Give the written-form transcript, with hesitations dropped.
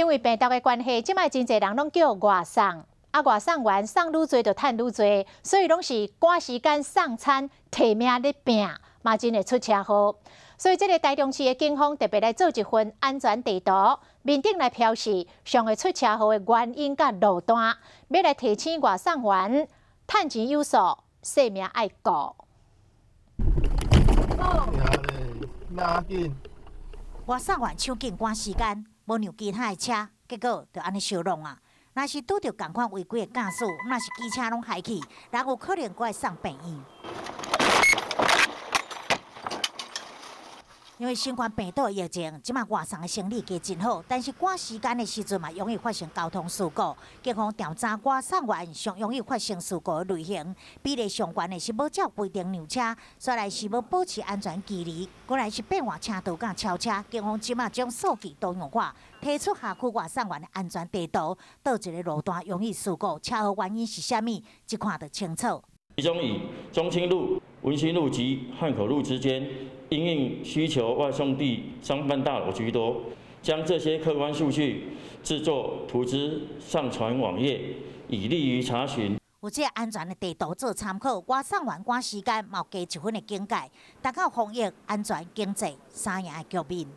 因为病毒的关系，即摆真侪人拢叫外送，外送员送愈多就趁愈多，所以拢是赶时间送餐，提命咧拼，嘛真会出车祸。所以，这个台中市的警方特别来做一份安全地图，面顶来标示上会出车祸的原因甲路段，要来提醒外送员，趁钱有数，性命爱顾。外送员抢紧赶时间，无让其他的车，结果就安尼相撞啊！若是拄着同款违规的驾驶，若是机车拢害去，人有可能搁会送病院。因为新冠病毒疫情，即马外送的生意加真好，但是赶时间的时阵嘛，容易发生交通事故。警方调查外送员上容易发生事故的类型，比例上悬的是无照规定让车，再来是无保持安全距离，过来是变换车道甲超车。警方即马将数据多样化，提出辖区外送员的安全地图，倒一个路段容易事故，车祸原因是啥物，一看就清楚。其中以中清路、文心路及汉口路之间，因应需求外送地商办大楼居多，将这些客观数据制作图资上传网页，以利于查询。有这安全的地图做参考，外送员赶时间，嘛有加一分的境界，达到防疫、安全、经济三赢的局面。